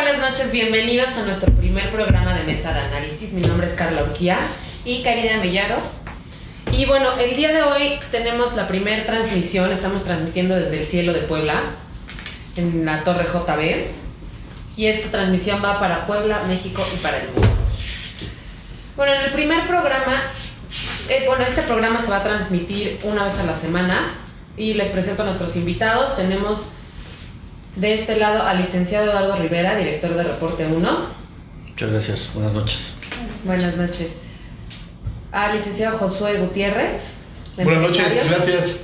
buenas noches, bienvenidos a nuestro primer programa de mesa de análisis. Mi nombre es Carla Urquía y Karina Mellado. Y bueno, el día de hoy tenemos la primera transmisión, estamos transmitiendo desde el cielo de Puebla, en la Torre JB. Y esta transmisión va para Puebla, México y para el mundo. Bueno, en el primer programa, este programa se va a transmitir una vez a la semana y les presento a nuestros invitados. Tenemos de este lado al licenciado Eduardo Rivera, director de Reporte 1. Muchas gracias, buenas noches. Buenas noches. Al licenciado Josué Gutiérrez. Buenas noches, gracias.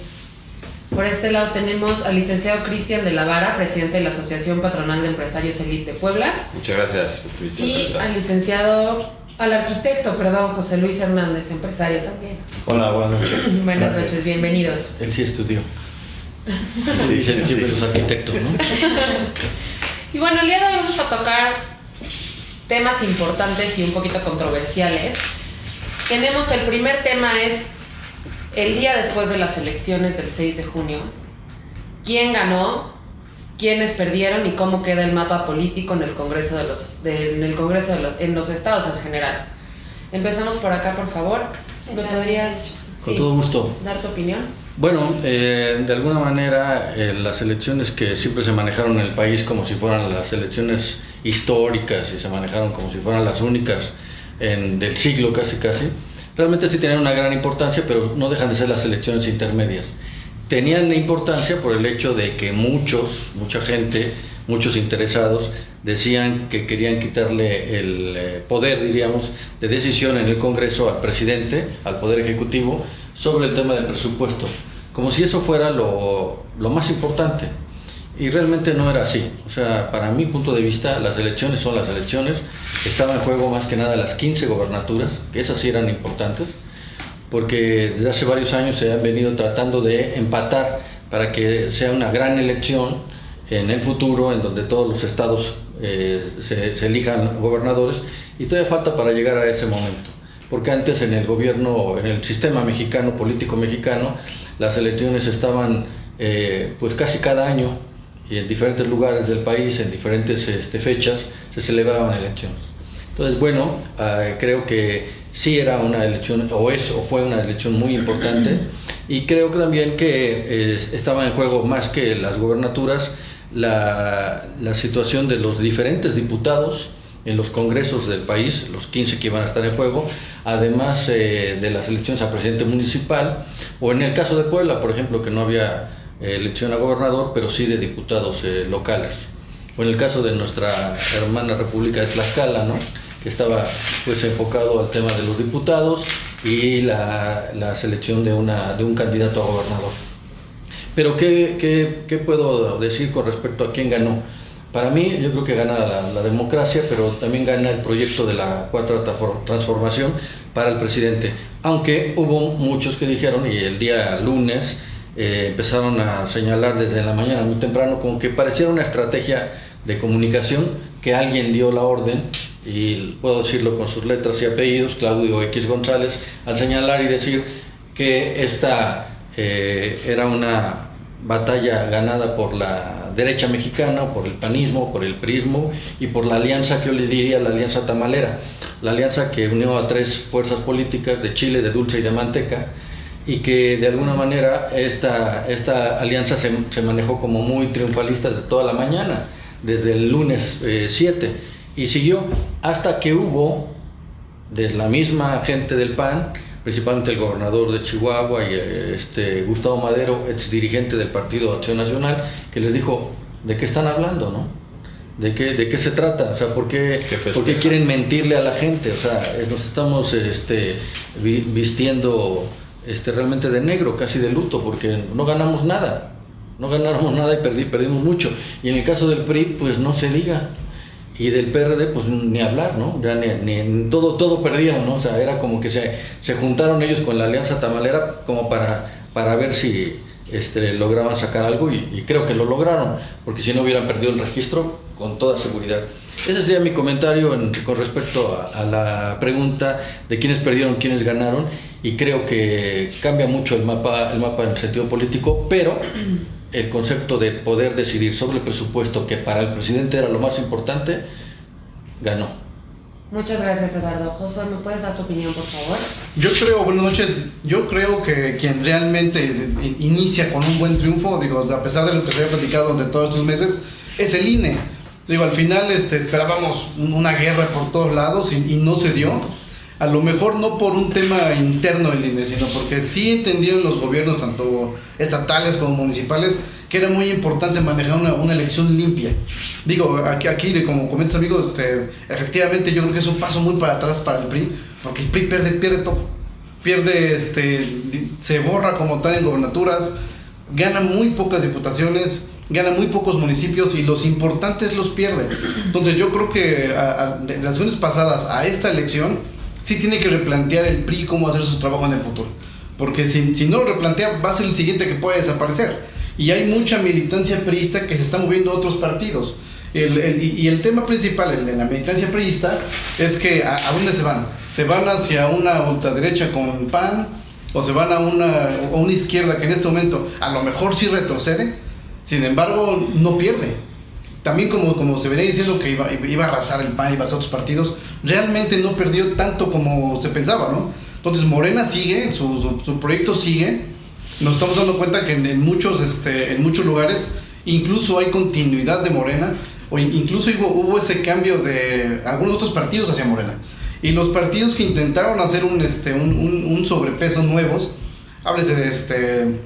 Por este lado tenemos al licenciado Cristian de la Vara, presidente de la Asociación Patronal de Empresarios Elite de Puebla. Muchas gracias. Y al arquitecto, José Luis Hernández, empresario también. Hola, buenas noches. Buenas noches, bienvenidos. Él sí estudió. Se dicen siempre los arquitectos, ¿no? Y bueno, el día de hoy vamos a tocar temas importantes y un poquito controversiales. Tenemos el primer tema, es el día después de las elecciones del 6 de junio. ¿Quién ganó? ¿Quiénes perdieron? ¿Y cómo queda el mapa político en el Congreso en los estados en general? Empezamos por acá, por favor. ¿Me podrías Con todo gusto dar tu opinión? Bueno, de alguna manera las elecciones que siempre se manejaron en el país como si fueran las elecciones históricas y se manejaron como si fueran las únicas del siglo casi, realmente sí tenían una gran importancia, pero no dejan de ser las elecciones intermedias. Tenían importancia por el hecho de que mucha gente, muchos interesados decían que querían quitarle el poder, diríamos, de decisión en el Congreso al presidente, al Poder Ejecutivo, sobre el tema del presupuesto, como si eso fuera lo más importante. Y realmente no era así. O sea, para mi punto de vista, las elecciones son las elecciones. Estaba en juego más que nada las 15 gobernaturas, que esas sí eran importantes, porque desde hace varios años se han venido tratando de empatar para que sea una gran elección en el futuro, en donde todos los estados se elijan gobernadores, y todavía falta para llegar a ese momento. Porque antes en el gobierno, en el sistema mexicano, político mexicano, las elecciones estaban pues casi cada año, y en diferentes lugares del país, en diferentes fechas, se celebraban elecciones. Entonces, bueno, creo que sí era una elección, o fue una elección muy importante, y creo que también que estaba en juego más que las gobernaturas, la situación de los diferentes diputados en los congresos del país, los 15 que iban a estar en juego, además de las elecciones a presidente municipal, o en el caso de Puebla, por ejemplo, que no había elección a gobernador, pero sí de diputados locales, o en el caso de nuestra hermana República de Tlaxcala, ¿no?, que estaba pues enfocado al tema de los diputados y la selección de un candidato a gobernador. Pero ¿qué puedo decir con respecto a quién ganó? Para mí, yo creo que gana la democracia, pero también gana el proyecto de la Cuarta Transformación para el presidente. Aunque hubo muchos que dijeron, y el día lunes empezaron a señalar desde la mañana muy temprano, como que pareciera una estrategia de comunicación, que alguien dio la orden, y puedo decirlo con sus letras y apellidos, Claudio X González, al señalar y decir que esta era una batalla ganada por la derecha mexicana, por el panismo, por el priismo y por la alianza que yo le diría la alianza tamalera, la alianza que unió a tres fuerzas políticas de chile, de dulce y de manteca, y que de alguna manera esta alianza se manejó como muy triunfalista de toda la mañana, desde el lunes 7, y siguió hasta que hubo de la misma gente del PAN, principalmente el gobernador de Chihuahua y Gustavo Madero, ex dirigente del Partido Acción Nacional, que les dijo, ¿de qué están hablando, no? ¿De qué se trata? O sea, ¿por qué quieren mentirle a la gente? O sea, nos estamos vistiendo realmente de negro, casi de luto, porque no ganamos nada. No ganamos nada y perdimos mucho. Y en el caso del PRI, pues no se diga. Y del PRD, pues ni hablar, ¿no? Ya ni todo perdieron, ¿no? O sea, era como que se juntaron ellos con la alianza tamalera como para ver si lograban sacar algo, y creo que lo lograron, porque si no hubieran perdido el registro con toda seguridad. Ese sería mi comentario con respecto a la pregunta de quiénes perdieron, quiénes ganaron, y creo que cambia mucho el mapa en el sentido político, pero el concepto de poder decidir sobre el presupuesto, que para el presidente era lo más importante, ganó. Muchas gracias, Eduardo. Josué, ¿me puedes dar tu opinión, por favor? Buenas noches, yo creo que quien realmente inicia con un buen triunfo, a pesar de lo que se había platicado durante todos estos meses, es el INE. Al final esperábamos una guerra por todos lados y no se dio. A lo mejor no por un tema interno del INE, sino porque sí entendieron los gobiernos, tanto estatales como municipales, que era muy importante manejar una elección limpia. Aquí como comentas, amigos, efectivamente yo creo que es un paso muy para atrás para el PRI, porque el PRI pierde todo. Se borra como tal en gobernaturas, gana muy pocas diputaciones, gana muy pocos municipios y los importantes los pierde. Entonces yo creo que de las elecciones pasadas a esta elección, sí tiene que replantear el PRI cómo hacer su trabajo en el futuro. Porque si no lo replantea, va a ser el siguiente que puede desaparecer. Y hay mucha militancia priista que se está moviendo a otros partidos. Y el tema principal de la militancia priista es que ¿a dónde se van? ¿Se van hacia una ultraderecha con PAN? ¿O se van a una izquierda que en este momento a lo mejor sí retrocede? Sin embargo, no pierde. También como se venía diciendo que iba a arrasar el PAN, iba a arrasar otros partidos, realmente no perdió tanto como se pensaba, ¿no? Entonces Morena sigue, su proyecto sigue. Nos estamos dando cuenta que en muchos lugares incluso hay continuidad de Morena, o incluso hubo ese cambio de algunos otros partidos hacia Morena. Y los partidos que intentaron hacer un sobrepeso nuevos, háblese de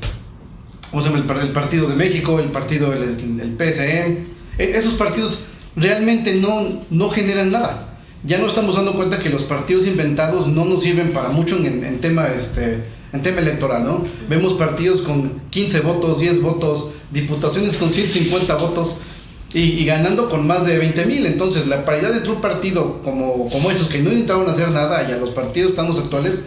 ¿cómo se llama? El Partido de México, el partido el PSM, esos partidos realmente no generan nada. Ya nos estamos dando cuenta que los partidos inventados no nos sirven para mucho en tema electoral, ¿no? Vemos partidos con 15 votos, 10 votos, diputaciones con 150 votos y ganando con más de 20,000. Entonces la paridad entre un partido como estos que no intentaron hacer nada y a los partidos tan actuales,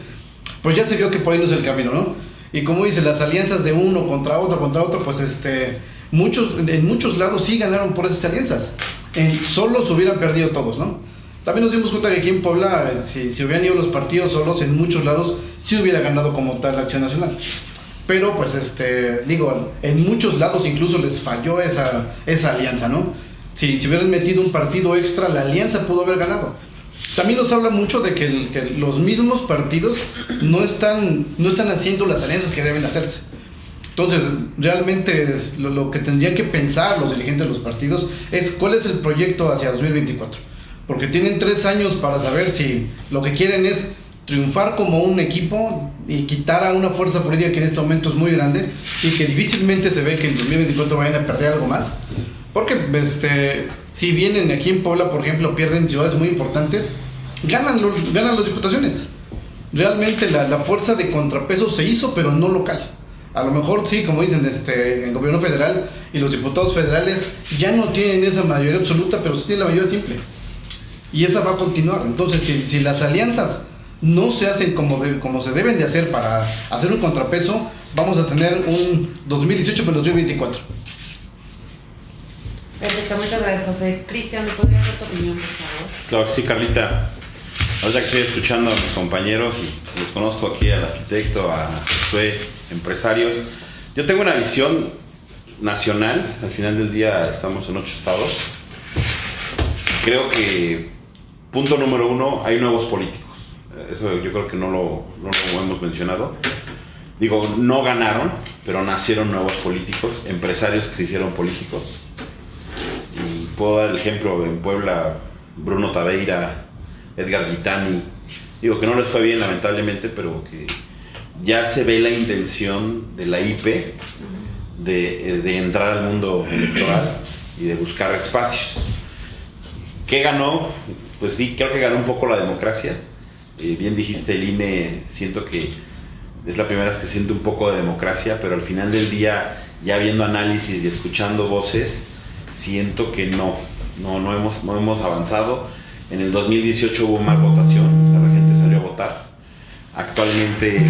pues ya se vio que por ahí no es el camino, ¿no? Y como dice, las alianzas de uno contra otro, pues en muchos lados sí ganaron por esas alianzas. Solo se hubieran perdido todos, ¿no? También nos dimos cuenta que aquí en Puebla, si hubieran ido los partidos solos, en muchos lados sí hubiera ganado como tal la Acción Nacional. Pero pues en muchos lados incluso les falló esa alianza, ¿no? Si hubieran metido un partido extra, la alianza pudo haber ganado. También nos habla mucho de que los mismos partidos no están haciendo las alianzas que deben hacerse. Entonces, realmente lo que tendrían que pensar los dirigentes de los partidos es cuál es el proyecto hacia 2024. Porque tienen 3 años para saber si lo que quieren es triunfar como un equipo y quitar a una fuerza política que en este momento es muy grande y que difícilmente se ve que en 2024 vayan a perder algo más. Porque si vienen aquí en Puebla, por ejemplo, pierden ciudades muy importantes, ganan las diputaciones. Realmente la fuerza de contrapeso se hizo, pero no local. A lo mejor sí, como dicen, el gobierno federal y los diputados federales ya no tienen esa mayoría absoluta, pero sí tienen la mayoría simple. Y esa va a continuar. Entonces, si las alianzas no se hacen como se deben de hacer para hacer un contrapeso, vamos a tener un 2018 pero 2024. Perfecto, muchas gracias, José. Cristian, ¿me podrías dar tu opinión, por favor? Claro que sí, Carlita. Ahora que estoy escuchando a mis compañeros y los conozco aquí al arquitecto, a Josué, empresarios, yo tengo una visión nacional. Al final del día estamos en 8 estados. Creo que, punto número 1, hay nuevos políticos. Eso yo creo que no lo hemos mencionado. No ganaron, pero nacieron nuevos políticos, empresarios que se hicieron políticos. Y puedo dar el ejemplo en Puebla, Bruno Taveira, Edgar Gitani. Que no les fue bien lamentablemente, pero que ya se ve la intención de la IP de entrar al mundo electoral y de buscar espacios. ¿Qué ganó? Pues sí, creo que ganó un poco la democracia. Bien dijiste, el INE, siento que es la primera vez que siento un poco de democracia, pero al final del día, ya viendo análisis y escuchando voces, siento que no hemos avanzado. En el 2018 hubo más votación, la gente salió a votar. Actualmente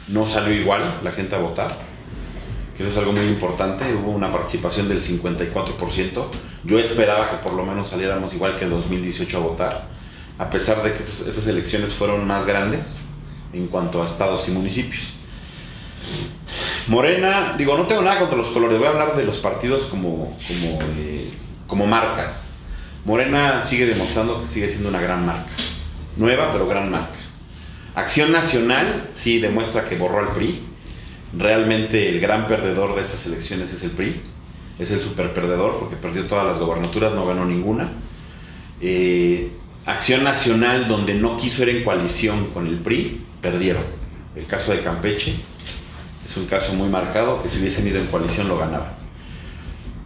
no salió igual la gente a votar, que eso es algo muy importante. Hubo una participación del 54%. Yo esperaba que por lo menos saliéramos igual que el 2018 a votar, a pesar de que esas elecciones fueron más grandes en cuanto a estados y municipios. Morena, digo, no tengo nada contra los colores, voy a hablar de los partidos como marcas. Morena sigue demostrando que sigue siendo una gran marca, nueva pero gran marca. Acción Nacional sí demuestra que borró al PRI. Realmente el gran perdedor de esas elecciones es el PRI, es el super perdedor porque perdió todas las gobernaturas, no ganó ninguna. Acción Nacional, donde no quiso ir en coalición con el PRI, perdieron. El caso de Campeche es un caso muy marcado, que si hubiesen ido en coalición lo ganaban.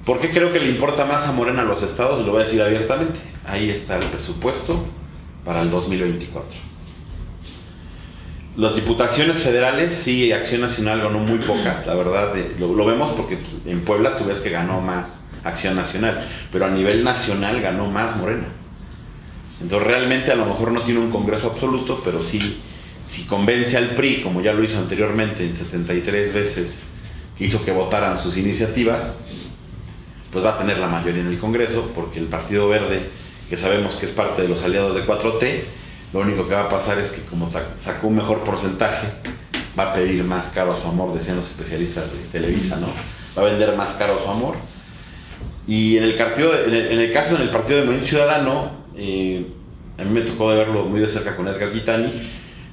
¿Por qué creo que le importa más a Morena a los estados? Lo voy a decir abiertamente. Ahí está el presupuesto para el 2024. Las diputaciones federales, sí, Acción Nacional ganó muy pocas, la verdad, lo vemos porque en Puebla tú ves que ganó más Acción Nacional, pero a nivel nacional ganó más Morena. Entonces realmente a lo mejor no tiene un congreso absoluto, pero sí, si convence al PRI, como ya lo hizo anteriormente en 73 veces, que hizo que votaran sus iniciativas, pues va a tener la mayoría en el congreso, porque el Partido Verde, que sabemos que es parte de los aliados de 4T, lo único que va a pasar es que como sacó un mejor porcentaje, va a pedir más caro a su amor, decían los especialistas de Televisa, ¿no? Va a vender más caro a su amor. Y en el caso del Partido de Movimiento Ciudadano, a mí me tocó de verlo muy de cerca con Edgar Guitani,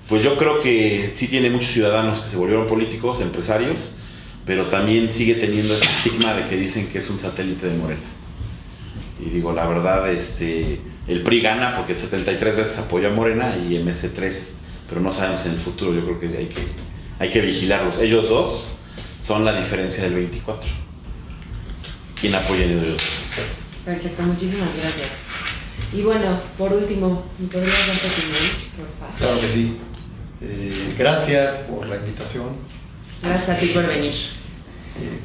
pues yo creo que sí tiene muchos ciudadanos que se volvieron políticos, empresarios, pero también sigue teniendo ese estigma de que dicen que es un satélite de Morena. Y digo, la verdad, el PRI gana porque 73 veces apoyó a Morena y MC 3, pero no sabemos en el futuro, yo creo que hay que vigilarlos. Ellos dos son la diferencia del 24. ¿Quién apoya a ellos dos? Perfecto, muchísimas gracias. Y bueno, por último, ¿me podrías dar tu opinión, por favor? Claro que sí. Gracias por la invitación. Gracias a ti por venir.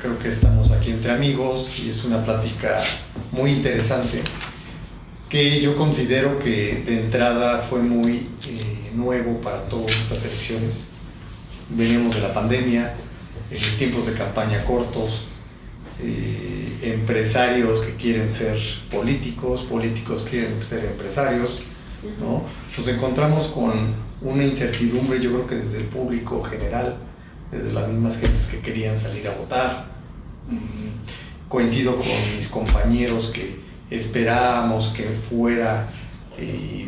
Creo que estamos aquí entre amigos y es una plática muy interesante que yo considero que de entrada fue muy nuevo para todas estas elecciones. Veníamos de la pandemia, tiempos de campaña cortos, empresarios que quieren ser políticos, políticos quieren ser empresarios, ¿no? Nos encontramos con una incertidumbre, yo creo que desde el público general, desde las mismas gentes que querían salir a votar. Coincido con mis compañeros que esperábamos que fuera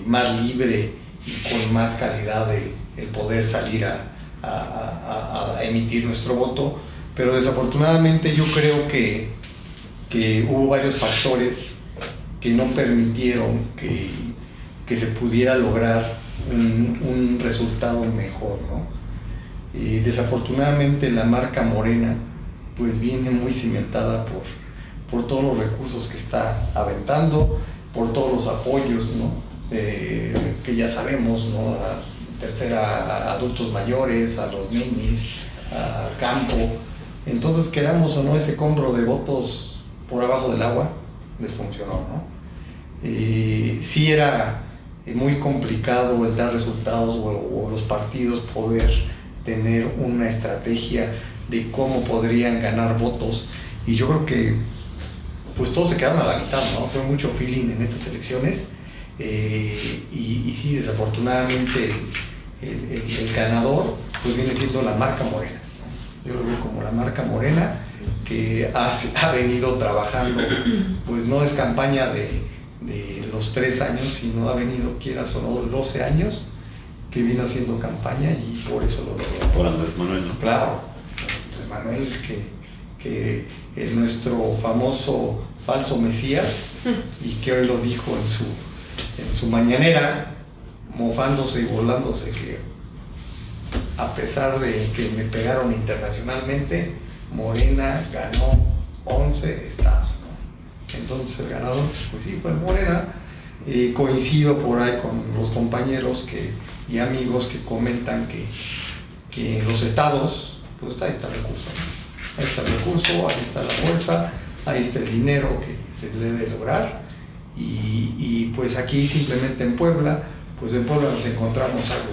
más libre y con más calidad el poder salir a emitir nuestro voto, pero desafortunadamente yo creo que hubo varios factores que no permitieron que se pudiera lograr un resultado mejor, ¿no? Desafortunadamente la marca Morena pues viene muy cimentada por todos los recursos que está aventando, por todos los apoyos, ¿no? Que ya sabemos, ¿no? A adultos mayores, a los ninis, al campo. Entonces, queramos o no, ese compro de votos por abajo del agua les funcionó, ¿no? Sí era muy complicado el dar resultados o los partidos poder tener una estrategia de cómo podrían ganar votos, y yo creo que pues todos se quedaron a la mitad, ¿no? Fue mucho feeling en estas elecciones, y sí, desafortunadamente el ganador pues viene siendo la marca Morena, ¿no? Yo lo veo como la marca Morena, que ha venido trabajando, pues no es campaña de los 3 años, sino ha venido, quieras o no, de 12 años que vino haciendo campaña, y por eso lo logró. Por Andrés Manuel, ¿no? Claro, Andrés Manuel, que es nuestro famoso falso Mesías, y que hoy lo dijo en su mañanera, mofándose y burlándose, que a pesar de que me pegaron internacionalmente, Morena ganó 11 estados, ¿no? Entonces el ganador, pues sí, fue Morena. Coincido por ahí con los compañeros y amigos que comentan que los estados, pues ahí está el recurso, ¿no? Ahí está el recurso, ahí está la fuerza, ahí está el dinero que se debe lograr, y pues aquí simplemente en Puebla, pues en Puebla nos encontramos algo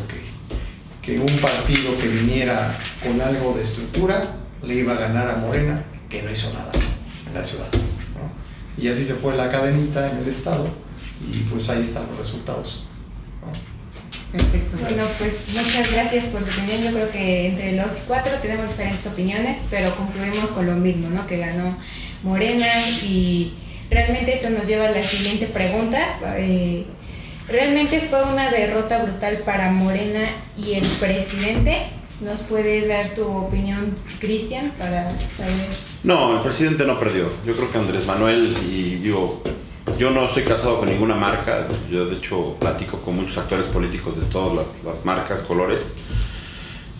que un partido que viniera con algo de estructura le iba a ganar a Morena, que no hizo nada en la ciudad, ¿no? Y así se fue la cadenita en el estado, y pues ahí están los resultados, ¿no? Perfecto. Bueno, pues muchas gracias por su opinión. Yo creo que entre los cuatro tenemos diferentes opiniones, pero concluimos con lo mismo, ¿no? Que ganó Morena, y realmente esto nos lleva a la siguiente pregunta. ¿Realmente fue una derrota brutal para Morena y el presidente? ¿Nos puedes dar tu opinión, Cristian, para saber? No, el presidente no perdió. Yo creo que Andrés Manuel, y digo, yo no estoy casado con ninguna marca. Yo de hecho platico con muchos actores políticos de todas las marcas, colores.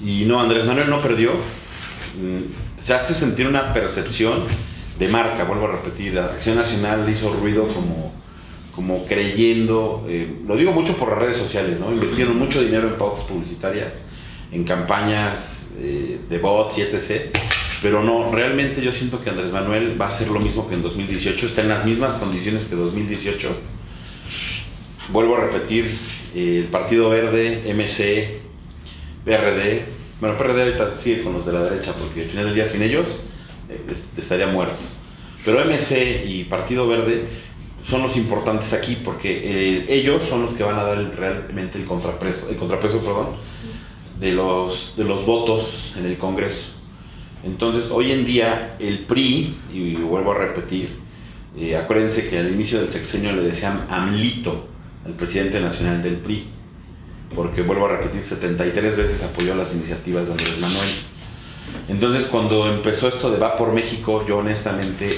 Y no, Andrés Manuel no perdió. Se hace sentir una percepción de marca, vuelvo a repetir. La Acción Nacional hizo ruido como creyendo, lo digo mucho por las redes sociales, ¿no? Invirtieron mucho dinero en pautas publicitarias, en campañas de bots y etc. Pero no, realmente yo siento que Andrés Manuel va a hacer lo mismo que en 2018, está en las mismas condiciones que 2018. Vuelvo a repetir, el Partido Verde, MC, PRD, bueno, PRD ahorita sigue con los de la derecha, porque al final del día sin ellos estaría muerto. Pero MC y Partido Verde son los importantes aquí, porque ellos son los que van a dar realmente el contrapeso de los votos en el Congreso. Entonces, hoy en día, el PRI, y vuelvo a repetir, acuérdense que al inicio del sexenio le decían AMLito al presidente nacional del PRI, porque vuelvo a repetir, 73 veces apoyó las iniciativas de Andrés Manuel. Entonces, cuando empezó esto de Va por México, yo honestamente,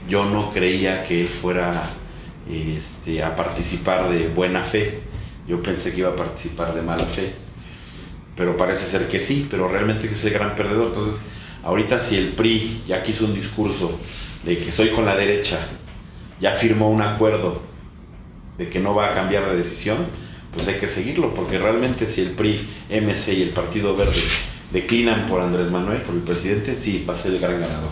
yo no creía que él fuera a participar de buena fe. Yo pensé que iba a participar de mala fe, pero parece ser que sí, pero realmente que es el gran perdedor. Entonces, ahorita si el PRI ya quiso un discurso de que estoy con la derecha, ya firmó un acuerdo de que no va a cambiar de decisión, pues hay que seguirlo, porque realmente si el PRI, MC y el Partido Verde declinan por Andrés Manuel, por el presidente, sí, va a ser el gran ganador,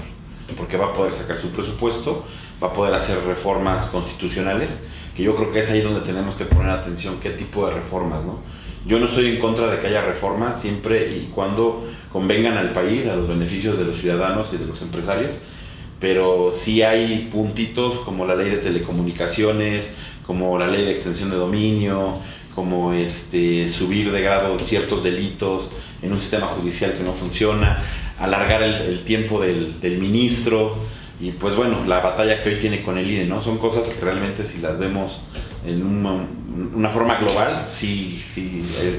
porque va a poder sacar su presupuesto, va a poder hacer reformas constitucionales, que yo creo que es ahí donde tenemos que poner atención, qué tipo de reformas, ¿no? Yo no estoy en contra de que haya reformas siempre y cuando convengan al país, a los beneficios de los ciudadanos y de los empresarios, pero sí hay puntitos como la ley de telecomunicaciones, como la ley de extensión de dominio, como subir de grado ciertos delitos en un sistema judicial que no funciona, alargar el tiempo del ministro, y pues bueno, la batalla que hoy tiene con el INE, ¿no? Son cosas que realmente si las vemos en una forma global, sí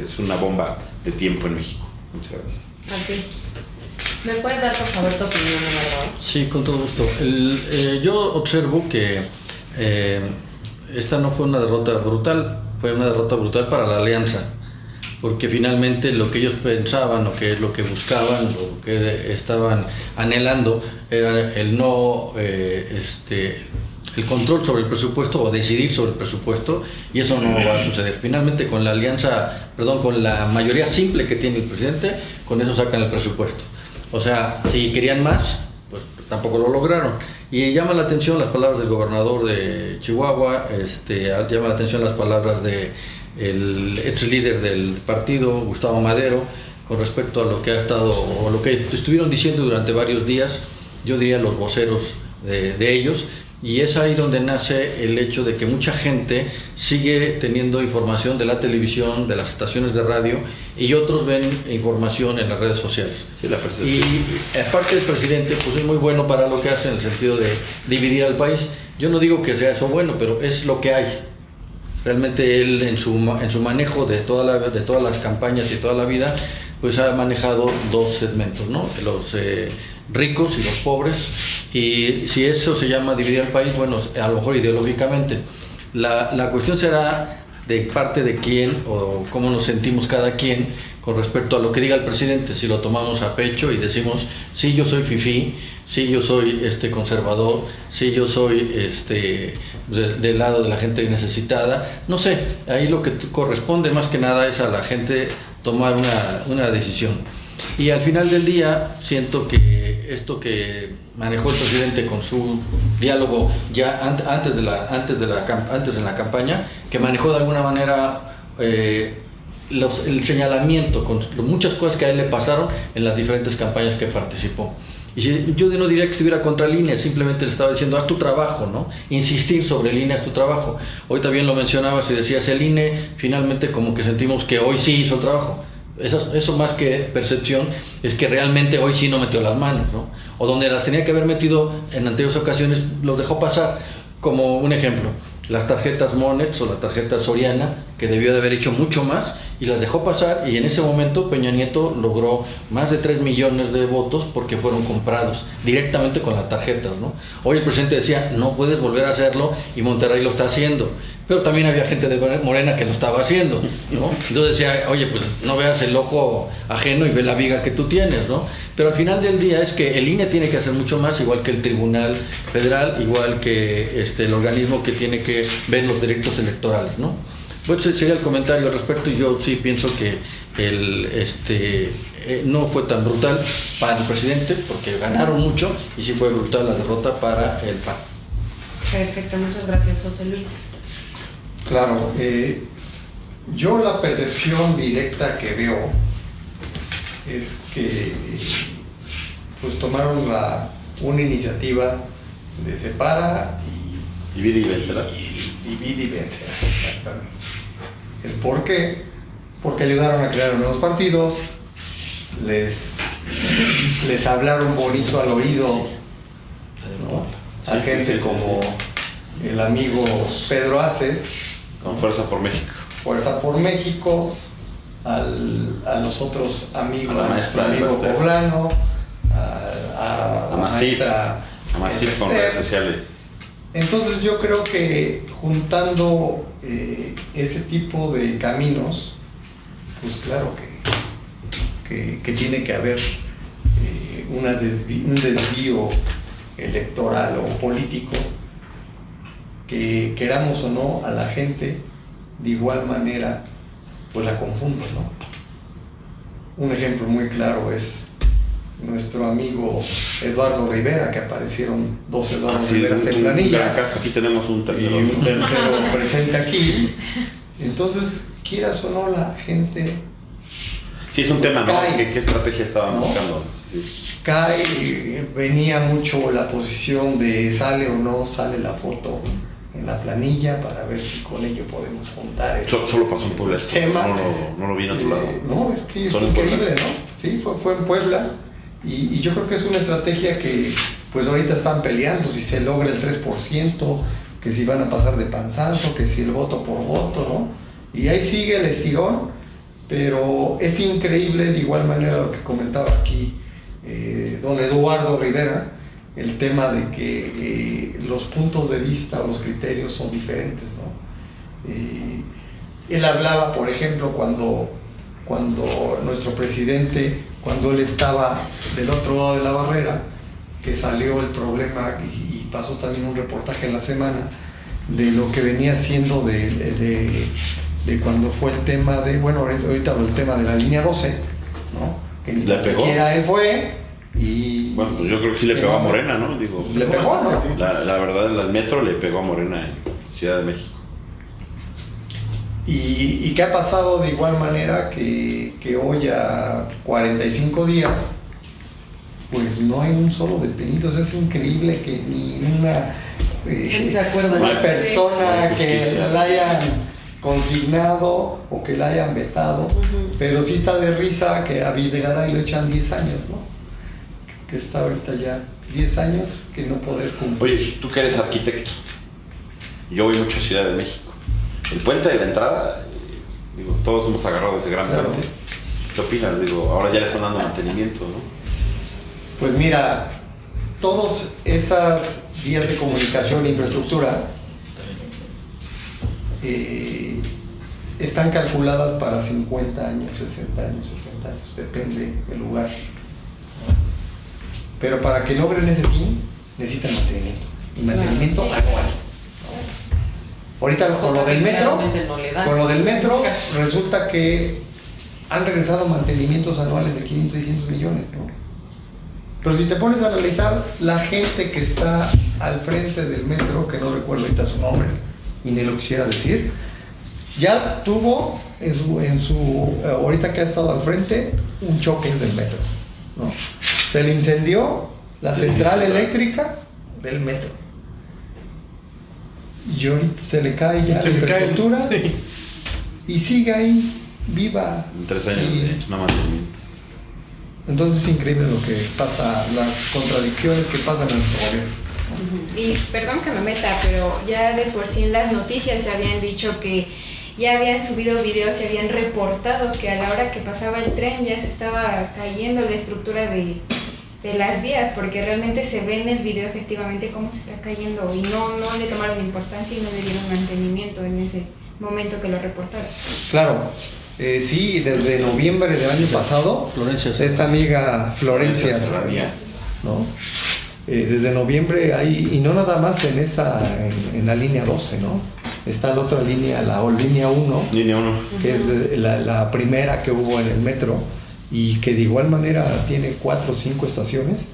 es una bomba de tiempo en México. Muchas gracias. Okay. ¿Me puedes dar por favor tu opinión, Eduardo? Sí, con todo gusto. Yo observo que esta no fue una derrota brutal, fue una derrota brutal para la alianza, porque finalmente lo que ellos pensaban, o que es lo que buscaban, lo que estaban anhelando, era el el control sobre el presupuesto o decidir sobre el presupuesto, y eso no va a suceder. Finalmente con la alianza, con la mayoría simple que tiene el presidente, con eso sacan el presupuesto. O sea, si querían más, pues tampoco lo lograron. Y llama la atención las palabras del gobernador de Chihuahua, llama la atención las palabras de el ex líder del partido, Gustavo Madero, con respecto a lo que ha estado, o lo que estuvieron diciendo durante varios días, yo diría los voceros de ellos. Y es ahí donde nace el hecho de que mucha gente sigue teniendo información de la televisión, de las estaciones de radio, y otros ven información en las redes sociales. Sí, la percepción. Y aparte el presidente pues es muy bueno para lo que hace, en el sentido de dividir al país. Yo no digo que sea eso bueno, pero es lo que hay. Realmente él en su manejo de todas las campañas y toda la vida, pues ha manejado dos segmentos, ¿no? Los ricos y los pobres, y si eso se llama dividir el país, bueno, a lo mejor ideológicamente. La cuestión será de parte de quién o cómo nos sentimos cada quien con respecto a lo que diga el presidente, si lo tomamos a pecho y decimos, sí, yo soy fifí, sí, yo soy conservador, sí, yo soy del lado de la gente necesitada. No sé, ahí lo que corresponde más que nada es a la gente tomar una decisión. Y al final del día siento que esto que manejó el presidente con su diálogo ya antes de la campaña, que manejó de alguna manera el señalamiento con muchas cosas que a él le pasaron en las diferentes campañas que participó. Yo no diría que estuviera contra el INE, simplemente le estaba diciendo, haz tu trabajo, ¿no? Insistir sobre el INE, haz tu trabajo. Hoy también lo mencionabas y decías, el INE finalmente como que sentimos que hoy sí hizo el trabajo. Eso más que percepción es que realmente hoy sí no metió las manos, ¿no? O donde las tenía que haber metido en anteriores ocasiones, lo dejó pasar. Como un ejemplo, las tarjetas Monex o la tarjeta Soriana, que debió de haber hecho mucho más y las dejó pasar, y en ese momento Peña Nieto logró más de 3 millones de votos porque fueron comprados directamente con las tarjetas, ¿no? Hoy el presidente decía, no puedes volver a hacerlo, y Monterrey lo está haciendo, pero también había gente de Morena que lo estaba haciendo, ¿no? Entonces decía, oye, pues no veas el ojo ajeno y ve la viga que tú tienes, ¿no? Pero al final del día es que el INE tiene que hacer mucho más, igual que el Tribunal Federal, igual que el organismo que tiene que ver los derechos electorales, ¿no? Pues ese sería el comentario al respecto, y yo sí pienso que no fue tan brutal para el presidente, porque ganaron mucho, y sí fue brutal la derrota para el PAN. Perfecto, muchas gracias, José Luis. Claro, yo la percepción directa que veo es que pues tomaron una iniciativa de separa y Divide y vencerás. Divide y vencerás, exactamente. ¿El por qué? Porque ayudaron a crear nuevos partidos, les hablaron bonito al oído, ¿no? A gente como el amigo Pedro Aces, Con Fuerza por México. Fuerza por México, a los otros amigos, A la a nuestro maestra amigo Esther. Poblano, a la Masip. maestra A Masip con Esther. redes sociales. Entonces yo creo que juntando ese tipo de caminos, pues claro que tiene que haber un desvío electoral o político, que queramos o no a la gente de igual manera pues la confundo, ¿no? Un ejemplo muy claro es nuestro amigo Eduardo Rivera, que aparecieron 2 Eduardo Riveras en un gran planilla caso. Aquí tenemos un y tercero. un tercero presente aquí. Entonces, quieras o no, la gente Sí, es un pues tema, ¿no? cae, ¿Qué estrategia estaban ¿no? buscando? Sí. cae. Venía mucho la posición de sale o no sale la foto en la planilla para ver si con ello podemos juntar el Solo pasó en Puebla esto. tema. No lo vi en otro lado. No, es que es Solo en increíble, Puebla. ¿no? Sí, fue en Puebla, y yo creo que es una estrategia que pues ahorita están peleando si se logra el 3%, que si van a pasar de panzazo, que si el voto por voto, ¿no? Y ahí sigue el estirón, pero es increíble de igual manera lo que comentaba aquí don Eduardo Rivera, el tema de que los puntos de vista o los criterios son diferentes, ¿no? Él hablaba, por ejemplo, cuando nuestro presidente, cuando él estaba del otro lado de la barrera, que salió el problema y pasó también un reportaje en la semana de lo que venía siendo de cuando fue el tema de, bueno, ahorita el tema de la línea 12, ¿no? Que ni ¿Le tan pegó? siquiera él fue y... Bueno, pues yo creo que sí le pegó a Morena, ¿no? Digo, Le pegó, ¿no? la verdad, el metro le pegó a Morena en Ciudad de México. Y que ha pasado de igual manera que hoy a 45 días, pues no hay un solo detenido. O sea, es increíble que ni una Ni se acuerdan. una persona No hay que justicia. la hayan consignado o que la hayan vetado, pero sí está de risa que a Videgaray lo echan 10 años, ¿no? Que está ahorita ya 10 años que no poder cumplir. Oye, tú que eres arquitecto, yo voy mucho a Ciudad de México. El puente de la entrada, digo, todos hemos agarrado ese gran Claro. puente. ¿Qué opinas? Digo, ahora ya le están dando mantenimiento, ¿no? Pues mira, todas esas vías de comunicación e infraestructura están calculadas para 50 años, 60 años, 70 años, depende del lugar. Pero para que logren ese fin, necesitan mantenimiento. Y mantenimiento anual. Ahorita con lo del metro, Realmente no le dan. con lo del metro, resulta que han regresado mantenimientos anuales de 500, 600 millones, ¿no? Pero si te pones a analizar, la gente que está al frente del metro, que no recuerdo ahorita su nombre, y ni lo quisiera decir, ya tuvo ahorita que ha estado al frente, un choque del metro, ¿no? Se le incendió la central eléctrica del metro. Y ahorita se le cae ya la infraestructura y sigue ahí, viva. En 3 años de no mantenimiento. Entonces es increíble lo que pasa, las contradicciones que pasan en nuestro gobierno. Y perdón que me meta, pero ya de por sí en las noticias se habían dicho que ya habían subido videos, se habían reportado que a la hora que pasaba el tren ya se estaba cayendo la estructura de las vías, porque realmente se ve en el video efectivamente cómo se está cayendo y no le tomaron importancia y no le dieron mantenimiento en ese momento que lo reportaron. Claro, sí, desde noviembre del año pasado, Florencia, esta amiga Florencia Serranía, ¿no? Desde noviembre hay, y no nada más en la línea 12, ¿no? Está la otra línea, la línea 1, Línea 1. que es la primera que hubo en el metro, y que de igual manera tiene 4 o 5 estaciones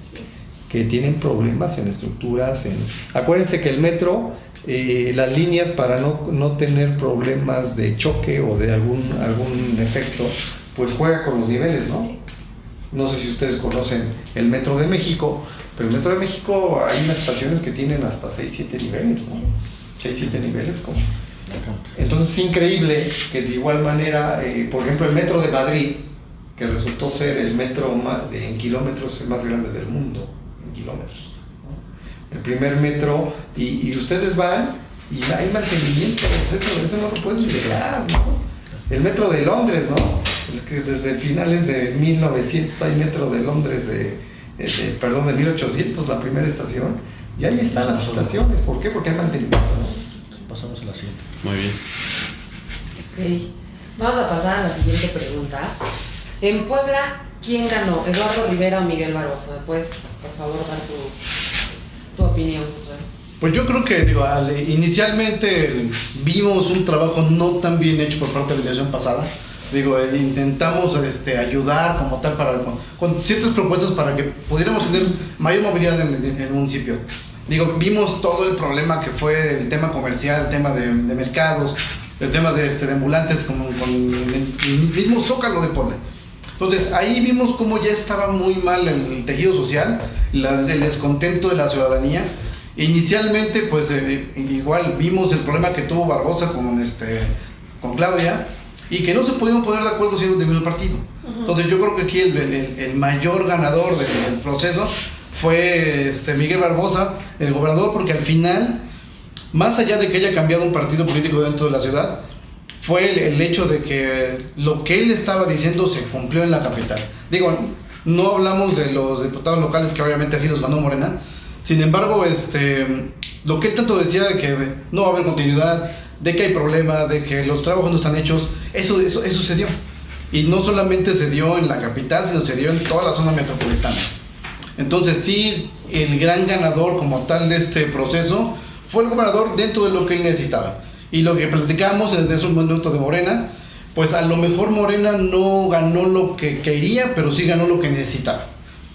que tienen problemas en estructuras. Acuérdense que el metro, las líneas, para no tener problemas de choque o de algún efecto, pues juega con los niveles, ¿no? No sé si ustedes conocen el Metro de México, pero el Metro de México hay unas estaciones que tienen hasta 6-7 niveles, ¿no? 6-7 niveles como. Entonces es increíble que de igual manera, por ejemplo, el Metro de Madrid, que resultó ser el metro en kilómetros más grande del mundo, en kilómetros, ¿no? El primer metro, y ustedes van y hay mantenimiento, eso no lo pueden negar, ¿no? El metro de Londres, ¿no? Que desde finales de 1900 hay metro de Londres de 1800, la primera estación, y ahí están las estaciones. ¿Por qué? Porque hay mantenimiento, ¿no? Pasamos a la siguiente. Muy bien. Ok, vamos a pasar a la siguiente pregunta. En Puebla, ¿quién ganó? ¿Eduardo Rivera o Miguel Barbosa? ¿Me puedes, por favor, dar tu opinión, Josué? Pues yo creo que, inicialmente vimos un trabajo no tan bien hecho por parte de la elección pasada. Intentamos ayudar como tal con ciertas propuestas para que pudiéramos tener mayor movilidad en el municipio. Vimos todo el problema que fue el tema comercial, el tema de mercados, el tema de ambulantes con el mismo Zócalo de Puebla. Entonces ahí vimos cómo ya estaba muy mal el tejido social, el descontento de la ciudadanía. Inicialmente, pues igual vimos el problema que tuvo Barbosa con Claudia, y que no se pudieron poner de acuerdo si era del mismo partido. Entonces yo creo que aquí el mayor ganador del proceso fue Miguel Barbosa, el gobernador, porque al final, más allá de que haya cambiado un partido político dentro de la ciudad, fue el hecho de que lo que él estaba diciendo se cumplió en la capital. No hablamos de los diputados locales, que obviamente así los ganó Morena. Sin embargo, lo que él tanto decía de que no va a haber continuidad, de que hay problemas, de que los trabajos no están hechos, eso se dio. Y no solamente se dio en la capital, sino se dio en toda la zona metropolitana. Entonces sí, el gran ganador como tal de este proceso fue el gobernador dentro de lo que él necesitaba. Y lo que platicamos desde esos momentos de Morena, pues a lo mejor Morena no ganó lo que quería, pero sí ganó lo que necesitaba.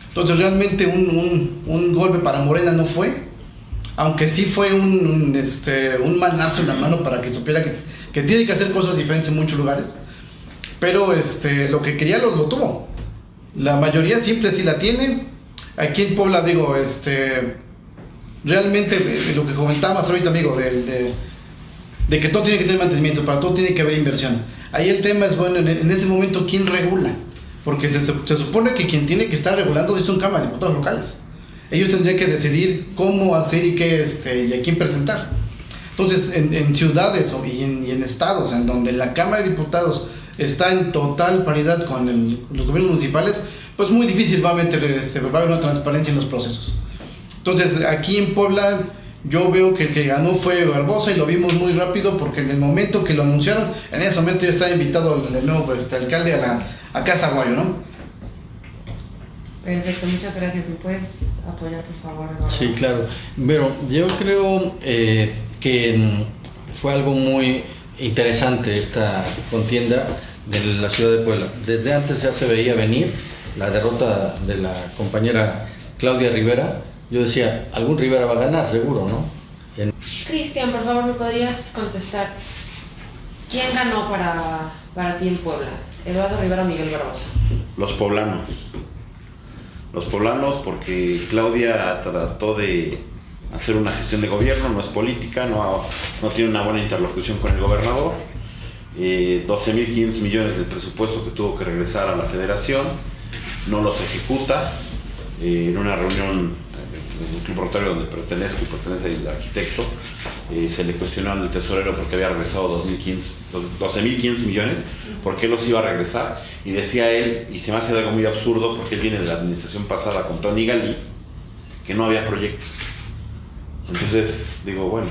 Entonces realmente un golpe para Morena no fue, aunque sí fue un manazo en la mano para que supiera que tiene que hacer cosas diferentes en muchos lugares. Pero lo que quería lo tuvo. La mayoría simple sí la tiene. Aquí en Puebla, realmente lo que comentabas ahorita, amigo, de que todo tiene que tener mantenimiento, para todo tiene que haber inversión. Ahí el tema es, bueno, en ese momento, ¿quién regula? Porque se supone que quien tiene que estar regulando son cámaras de diputados locales. Ellos tendrían que decidir cómo hacer y qué y a quién presentar. Entonces, en ciudades y en estados en donde la Cámara de Diputados está en total paridad con los gobiernos municipales, pues muy difícil va a haber una transparencia en los procesos. Entonces, aquí en Puebla, yo veo que el que ganó fue Barbosa, y lo vimos muy rápido porque en el momento que lo anunciaron, en ese momento ya estaba invitado el nuevo alcalde a Casa Aguayo, ¿no? Perfecto, muchas gracias. ¿Me puedes apoyar, por favor, Eduardo? Sí, claro. Pero yo creo que fue algo muy interesante esta contienda de la ciudad de Puebla. Desde antes ya se veía venir la derrota de la compañera Claudia Rivera. Yo decía, algún Rivera va a ganar, seguro, ¿no? Cristian, por favor, ¿me podrías contestar? ¿Quién ganó para ti en Puebla? ¿Eduardo Rivera o Miguel Barbosa? Los poblanos. Los poblanos porque Claudia trató de hacer una gestión de gobierno, no es política, no tiene una buena interlocución con el gobernador. 12.500 millones del presupuesto que tuvo que regresar a la federación, no los ejecuta. En una reunión en el club rotario donde pertenezco y pertenece el arquitecto, se le cuestionó al tesorero porque había regresado 12.500 millones, por qué los iba a regresar, y decía él, y se me hace algo muy absurdo porque él viene de la administración pasada con Tony Gali, que no había proyectos. Entonces digo, bueno,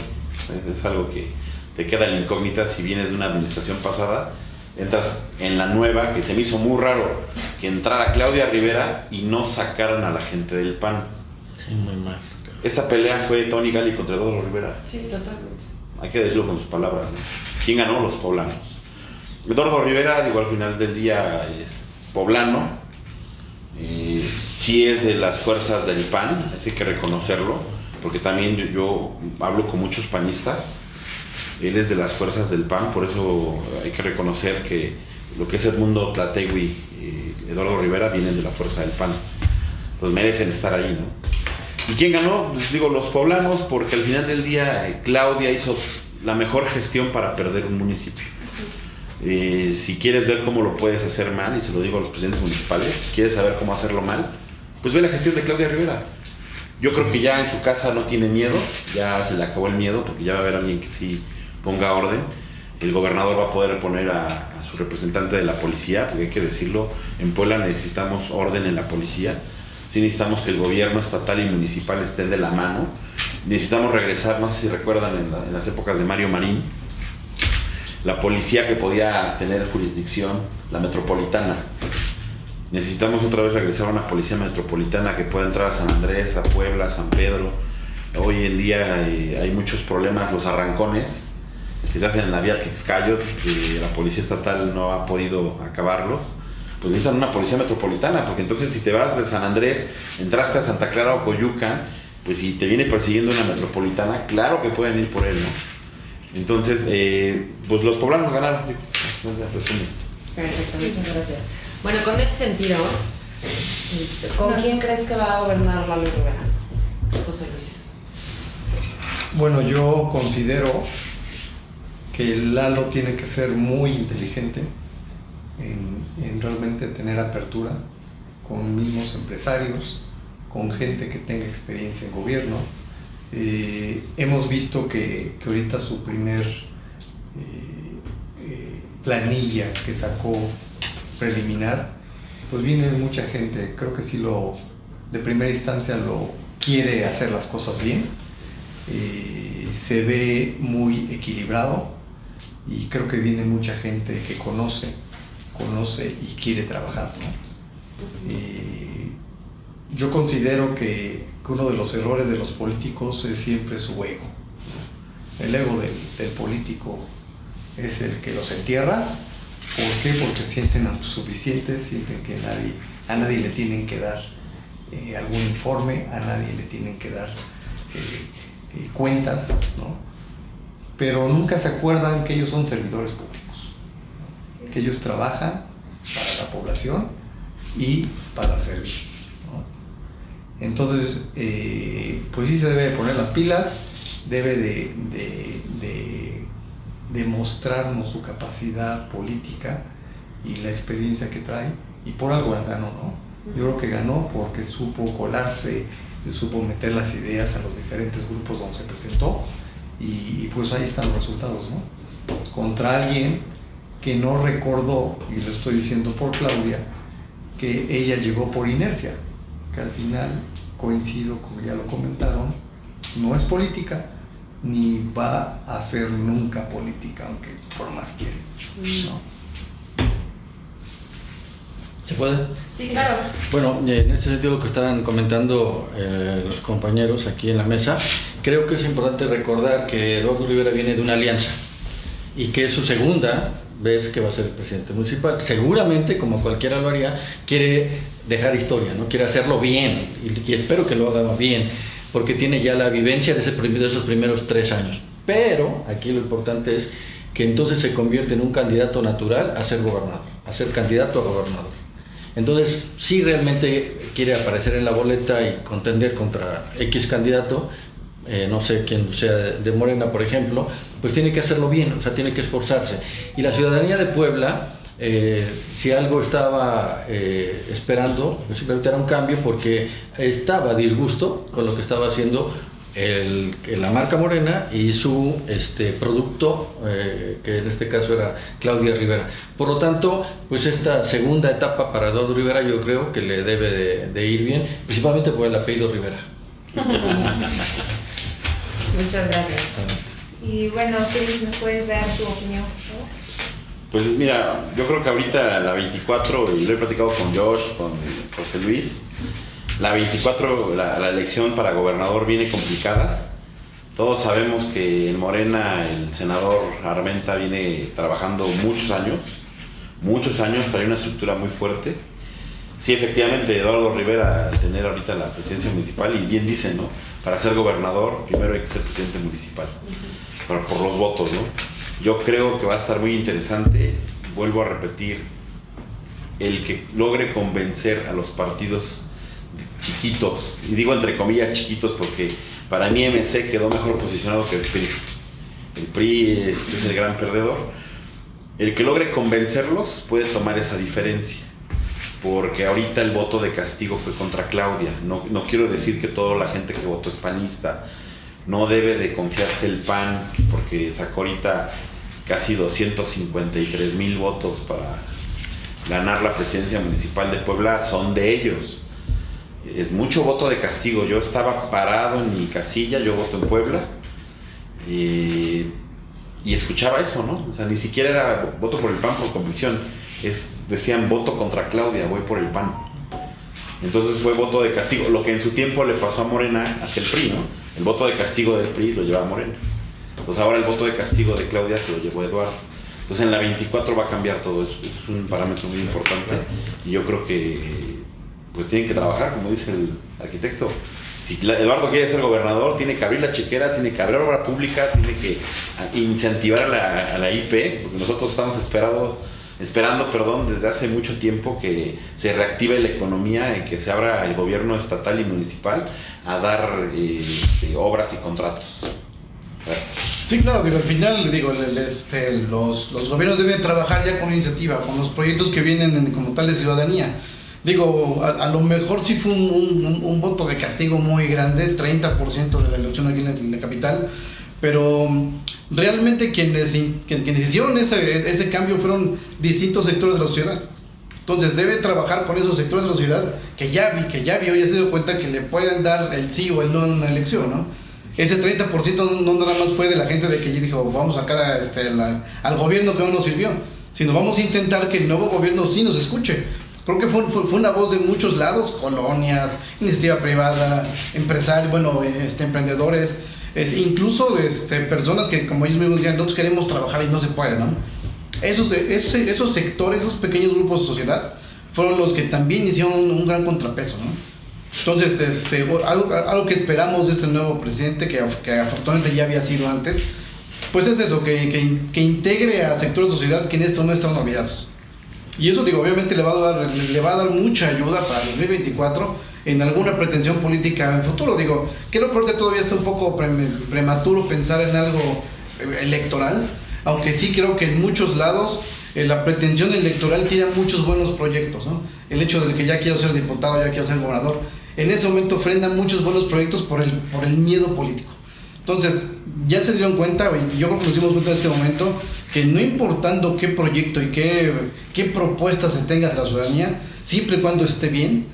es algo que te queda la incógnita si vienes de una administración pasada, entras en la nueva, que se me hizo muy raro que entrara Claudia Rivera y no sacaran a la gente del PAN. Sí, muy mal. Esta pelea fue Tony Gali contra Eduardo Rivera. Sí, totalmente. Hay que decirlo con sus palabras, ¿no? ¿Quién ganó? Los poblanos. Eduardo Rivera, digo, al final del día es poblano, sí es de las fuerzas del PAN, así que reconocerlo, porque también yo hablo con muchos panistas. Él es de las fuerzas del PAN, por eso hay que reconocer que lo que es Edmundo Tlategui y Eduardo Rivera vienen de la fuerza del PAN. Entonces merecen estar ahí, ¿no? ¿Y quién ganó? Pues digo, los poblanos, porque al final del día Claudia hizo la mejor gestión para perder un municipio. Si quieres ver cómo lo puedes hacer mal, y se lo digo a los presidentes municipales, si quieres saber cómo hacerlo mal, pues ve la gestión de Claudia Rivera. Yo creo que ya en su casa no tiene miedo, ya se le acabó el miedo, porque ya va a haber alguien que sí ponga orden. El gobernador va a poder poner a su representante de la policía, porque hay que decirlo, en Puebla necesitamos orden en la policía. Sí necesitamos que el gobierno estatal y municipal estén de la mano. Necesitamos regresar, no sé si recuerdan en las épocas de Mario Marín, la policía que podía tener jurisdicción, la metropolitana. Necesitamos otra vez regresar a una policía metropolitana que pueda entrar a San Andrés, a Puebla, a San Pedro. Hoy en día hay muchos problemas, los arrancones que se hacen en la vía Tixcayo, que la policía estatal no ha podido acabarlos. Pues necesitan una policía metropolitana, porque entonces si te vas de San Andrés, entraste a Santa Clara o Coyucan, pues si te viene persiguiendo una metropolitana, claro que pueden ir por él, ¿no? Entonces, pues los poblanos ganaron. Perfecto, muchas gracias. Bueno, con ese sentido, ¿con quién crees que va a gobernar Lalo Rivera? José Luis. Bueno, yo considero que Lalo tiene que ser muy inteligente en realmente tener apertura con mismos empresarios, con gente que tenga experiencia en gobierno. Hemos visto que ahorita su primer planilla que sacó preliminar, pues viene mucha gente, creo que sí de primera instancia lo quiere hacer las cosas bien, se ve muy equilibrado y creo que viene mucha gente que conoce y quiere trabajar, ¿no? Yo considero que uno de los errores de los políticos es siempre su ego. El ego del político es el que los entierra. ¿Por qué? Porque sienten autosuficientes, sienten que a nadie le tienen que dar algún informe, a nadie le tienen que dar cuentas, ¿no? Pero nunca se acuerdan que ellos son servidores públicos, que ellos trabajan para la población y para servir, ¿no? Entonces, pues sí se debe de poner las pilas, debe de mostrarnos su capacidad política y la experiencia que trae, y por algo ganó, ¿no? Yo creo que ganó porque supo colarse, supo meter las ideas a los diferentes grupos donde se presentó, y pues ahí están los resultados, ¿no? Contra alguien que no recordó, y lo estoy diciendo por Claudia, que ella llegó por inercia, que al final, coincido, como ya lo comentaron, no es política, ni va a ser nunca política, aunque por más quiere, ¿no? ¿Se puede? Sí, claro. Bueno, en ese sentido lo que estaban comentando los compañeros aquí en la mesa, creo que es importante recordar que Eduardo Rivera viene de una alianza y que es su segunda vez que va a ser presidente municipal. Seguramente, como cualquiera lo haría, quiere dejar historia, ¿no? Quiere hacerlo bien, y espero que lo haga bien, porque tiene ya la vivencia de esos primeros 3 años. Pero aquí lo importante es que entonces se convierte en un candidato natural a ser gobernador, a ser candidato a gobernador. Entonces, si realmente quiere aparecer en la boleta y contender contra X candidato, no sé quién sea de Morena, por ejemplo, pues tiene que hacerlo bien, o sea, tiene que esforzarse. Y la ciudadanía de Puebla, si algo estaba esperando, pues simplemente era un cambio, porque estaba a disgusto con lo que estaba haciendo la marca Morena y su producto, que en este caso era Claudia Rivera. Por lo tanto, pues esta segunda etapa para Eduardo Rivera yo creo que le debe de ir bien, principalmente por el apellido Rivera. Muchas gracias. Y bueno, Cris, ¿nos puedes dar tu opinión, por favor? Pues mira, yo creo que ahorita la 24, y lo he platicado con Josh, con José Luis, la 24, la elección para gobernador viene complicada. Todos sabemos que en Morena el senador Armenta viene trabajando muchos años para una estructura muy fuerte. Sí, efectivamente, Eduardo Rivera, al tener ahorita la presidencia municipal, y bien dice, ¿no? Para ser gobernador, primero hay que ser presidente municipal, por los votos, ¿no? Yo creo que va a estar muy interesante, vuelvo a repetir, el que logre convencer a los partidos chiquitos, y digo entre comillas chiquitos porque para mí MC quedó mejor posicionado que el PRI. El PRI es el gran perdedor. El que logre convencerlos puede tomar esa diferencia, porque ahorita el voto de castigo fue contra Claudia. No quiero decir que toda la gente que votó es panista. No debe de confiarse el PAN, porque sacó ahorita casi 253,000 votos para ganar la presidencia municipal de Puebla, son de ellos. Es mucho voto de castigo. Yo estaba parado en mi casilla, yo voto en Puebla, y escuchaba eso, ¿no? O sea, ni siquiera era voto por el PAN por convicción, decían voto contra Claudia, voy por el PAN. Entonces fue voto de castigo, lo que en su tiempo le pasó a Morena hacia el PRI, ¿no? El voto de castigo del PRI lo llevaba Morena. Entonces ahora el voto de castigo de Claudia se lo llevó Eduardo. Entonces en la 24 va a cambiar todo eso, es un parámetro muy importante, y yo creo que pues tienen que trabajar, como dice el arquitecto. Si Eduardo quiere ser gobernador, tiene que abrir la chequera, tiene que abrir obra pública, tiene que incentivar a la IP, porque nosotros estamos esperando desde hace mucho tiempo que se reactive la economía y que se abra el gobierno estatal y municipal a dar obras y contratos. Sí, claro, al final, los gobiernos deben trabajar ya con iniciativa, con los proyectos que vienen como tal de ciudadanía. A lo mejor sí fue un voto de castigo muy grande, 30% de la elección aquí en la capital, pero realmente quienes hicieron ese cambio fueron distintos sectores de la sociedad. Entonces debe trabajar con esos sectores de la sociedad que ya vio, ya se dio cuenta que le pueden dar el sí o el no en una elección, ¿no? Ese 30% no nada más fue de la gente de que dijo, vamos a sacar al gobierno que no nos sirvió, sino vamos a intentar que el nuevo gobierno sí nos escuche. Creo que fue una voz de muchos lados, colonias, iniciativa privada, empresarios, emprendedores, incluso personas que, como ellos mismos decían, nosotros queremos trabajar y no se puede, ¿no? Esos sectores, esos pequeños grupos de sociedad fueron los que también hicieron un gran contrapeso, ¿no? Entonces, algo que esperamos de este nuevo presidente, que afortunadamente ya había sido antes, pues es eso, que integre a sectores de sociedad que en esto no están olvidados. Y eso, obviamente le va a dar mucha ayuda para el 2024 en alguna pretensión política en el futuro. Creo que ahorita todavía está un poco prematuro pensar en algo electoral, aunque sí creo que en muchos lados la pretensión electoral tira muchos buenos proyectos, ¿no? El hecho de que ya quiero ser diputado, ya quiero ser gobernador, en ese momento frena muchos buenos proyectos por el miedo político. Entonces, ya se dieron cuenta, y yo creo que nos dimos cuenta en este momento, que no importando qué proyecto y qué propuestas se tenga de la ciudadanía, siempre y cuando esté bien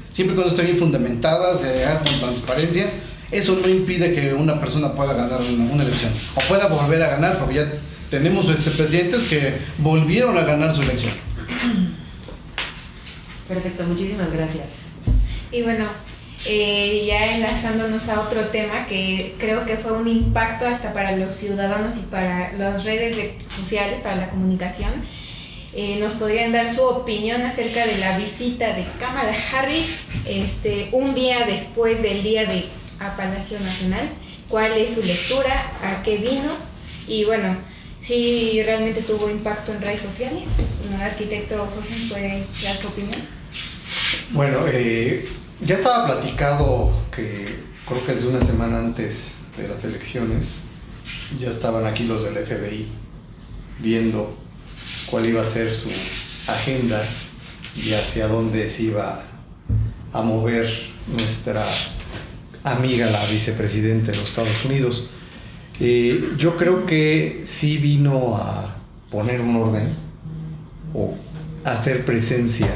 fundamentada, se haga con transparencia, eso no impide que una persona pueda ganar una elección, o pueda volver a ganar, porque ya tenemos presidentes que volvieron a ganar su elección. Perfecto, muchísimas gracias. Y bueno, ya enlazándonos a otro tema que creo que fue un impacto hasta para los ciudadanos y para las redes sociales, para la comunicación, nos podrían dar su opinión acerca de la visita de Kamala Harris un día después del día a Palacio Nacional. ¿Cuál es su lectura? ¿A qué vino? Y bueno, si realmente tuvo impacto en redes sociales. El arquitecto José puede dar su opinión. Bueno, ya estaba platicado que creo que desde una semana antes de las elecciones ya estaban aquí los del FBI viendo cuál iba a ser su agenda y hacia dónde se iba a mover nuestra amiga, la vicepresidenta de los Estados Unidos. Yo creo que sí vino a poner un orden o hacer presencia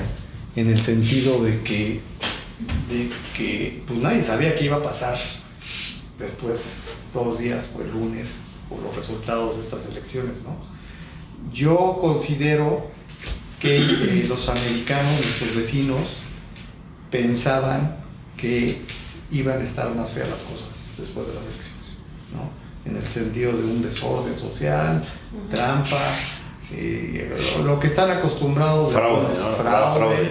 en el sentido de que pues nadie sabía qué iba a pasar después, 2 días o el lunes, por los resultados de estas elecciones, ¿no? Yo considero que los americanos, nuestros vecinos, pensaban que iban a estar más feas las cosas después de las elecciones, ¿no? En el sentido de un desorden social, trampa, lo que están acostumbrados fraude,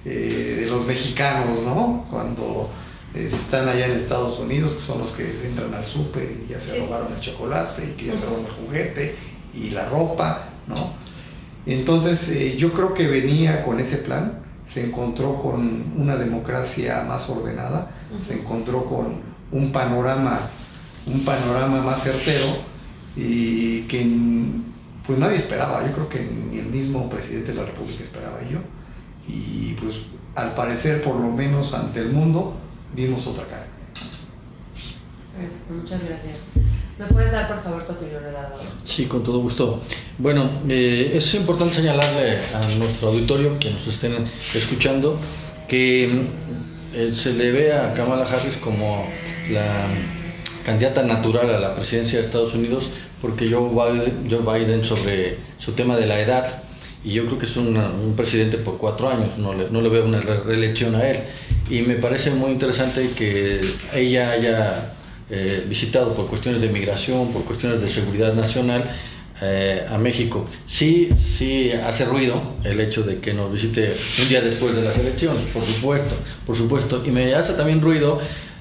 de los mexicanos, ¿no? Cuando están allá en Estados Unidos, que son los que entran al súper y ya se robaron el chocolate, y que ya se robaron el juguete y la ropa, ¿no? Entonces yo creo que venía con ese plan, se encontró con una democracia más ordenada, se encontró con un panorama más certero y que pues nadie esperaba. Yo creo que ni el mismo presidente de la República esperaba ello, y pues al parecer, por lo menos ante el mundo, dimos otra cara. Perfecto, muchas gracias. ¿Me puedes dar por favor tu opinión, redactor? Sí, con todo gusto. Bueno, es importante señalarle a nuestro auditorio que nos estén escuchando que se le ve a Kamala Harris como la candidata natural a la presidencia de Estados Unidos, porque Joe Biden sobre su tema de la edad, y yo creo que es un presidente por 4 años, no le veo una reelección a él, y me parece muy interesante que ella haya visitado por cuestiones de migración, por cuestiones de seguridad nacional a México. Sí hace ruido el hecho de que nos visite un día después de las elecciones, por supuesto, y me hace también ruido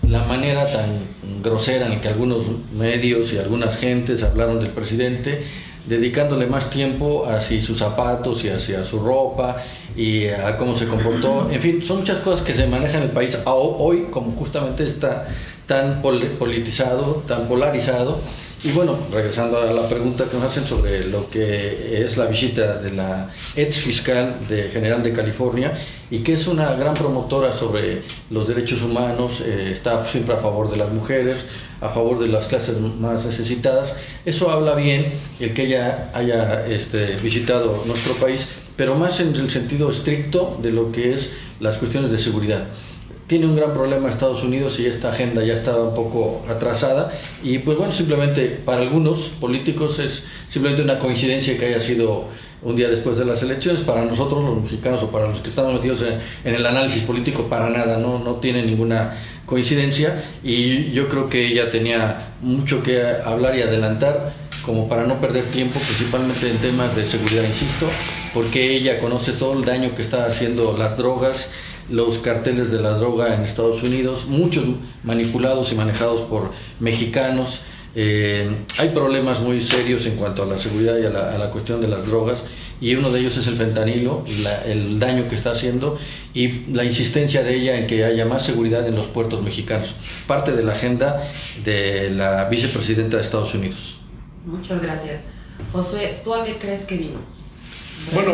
la manera tan grosera en que algunos medios y algunas gentes hablaron del presidente, dedicándole más tiempo hacia sus zapatos y hacia su ropa y a cómo se comportó. En fin, son muchas cosas que se manejan en el país hoy, como justamente está tan politizado, tan polarizado. Y bueno, regresando a la pregunta que nos hacen sobre lo que es la visita de la ex fiscal general de California, y que es una gran promotora sobre los derechos humanos, está siempre a favor de las mujeres, a favor de las clases más necesitadas. Eso habla bien el que ella haya visitado nuestro país, pero más en el sentido estricto de lo que es las cuestiones de seguridad. Tiene un gran problema Estados Unidos y esta agenda ya estaba un poco atrasada, y pues bueno, simplemente para algunos políticos es simplemente una coincidencia que haya sido un día después de las elecciones. Para nosotros los mexicanos, o para los que estamos metidos en el análisis político, para nada, no tiene ninguna coincidencia, y yo creo que ella tenía mucho que hablar y adelantar como para no perder tiempo, principalmente en temas de seguridad, insisto, porque ella conoce todo el daño que está haciendo las drogas, los carteles de la droga en Estados Unidos, muchos manipulados y manejados por mexicanos. Hay problemas muy serios en cuanto a la seguridad y a la cuestión de las drogas, y uno de ellos es el fentanilo, el daño que está haciendo, y la insistencia de ella en que haya más seguridad en los puertos mexicanos, parte de la agenda de la vicepresidenta de Estados Unidos. Muchas gracias. Josué, ¿tú a qué crees que vino? Bueno,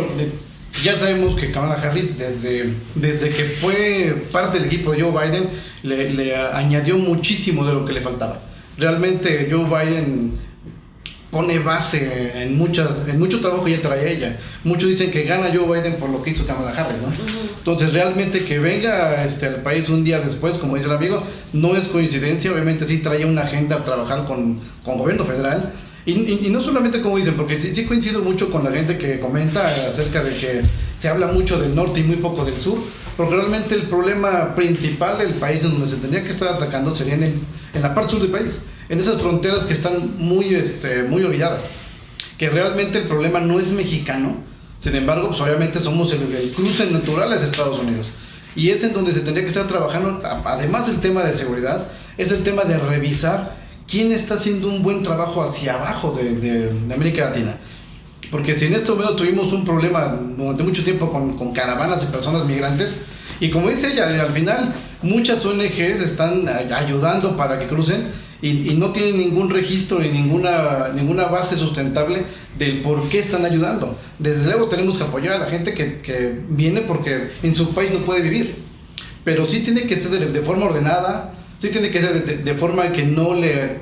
ya sabemos que Kamala Harris, desde que fue parte del equipo de Joe Biden, le añadió muchísimo de lo que le faltaba. Realmente Joe Biden pone base en mucho trabajo que ya trae ella. Muchos dicen que gana Joe Biden por lo que hizo Kamala Harris, ¿no? Entonces realmente que venga al país un día después, como dice el amigo, no es coincidencia. Obviamente sí traía una agenda a trabajar con gobierno federal. Y no solamente como dicen, porque sí coincido mucho con la gente que comenta acerca de que se habla mucho del norte y muy poco del sur, porque realmente el problema principal del país en donde se tendría que estar atacando sería en la parte sur del país, en esas fronteras que están muy olvidadas, que realmente el problema no es mexicano. Sin embargo, pues obviamente somos el cruce natural hacia Estados Unidos, y es en donde se tendría que estar trabajando. Además del tema de seguridad, es el tema de revisar quién está haciendo un buen trabajo hacia abajo de América Latina. Porque si en este momento tuvimos un problema durante mucho tiempo con caravanas de personas migrantes, Y como dice ella, al final muchas ONGs están ayudando para que crucen y no tienen ningún registro ni ninguna base sustentable del por qué están ayudando. Desde luego tenemos que apoyar a la gente que viene porque en su país no puede vivir, pero sí tiene que ser de forma ordenada, sí tiene que ser de forma que no le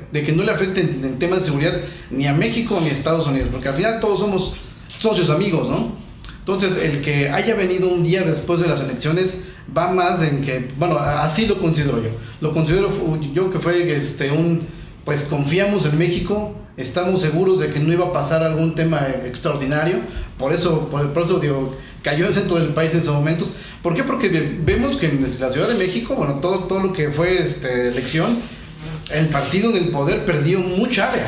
afecte en temas de seguridad ni a México ni a Estados Unidos, porque al final todos somos socios amigos, ¿no? Entonces, el que haya venido un día después de las elecciones va más en que, bueno, así lo considero yo. Lo considero yo que fue pues confiamos en México, estamos seguros de que no iba a pasar algún tema extraordinario, por eso digo, cayó en el centro del país en esos momentos. ¿Por qué? Porque vemos que en la Ciudad de México, bueno, todo lo que fue elección, el partido del poder perdió mucha área.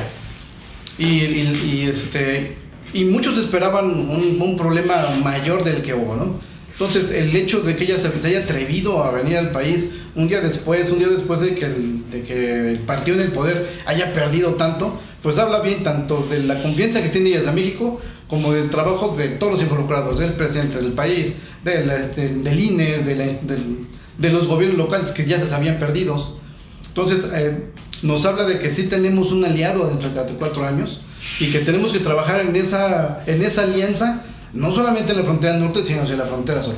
Y muchos esperaban un problema mayor del que hubo, ¿no? Entonces, el hecho de que ella se haya atrevido a venir al país un día después de que el partido en el poder haya perdido tanto, pues habla bien tanto de la confianza que tiene ella hacia México, como del trabajo de todos los involucrados, del presidente del país, del INE, de los gobiernos locales que ya se sabían perdidos. Entonces, nos habla de que sí tenemos un aliado dentro de 4 años y que tenemos que trabajar en esa alianza, no solamente en la frontera norte, sino en la frontera sur.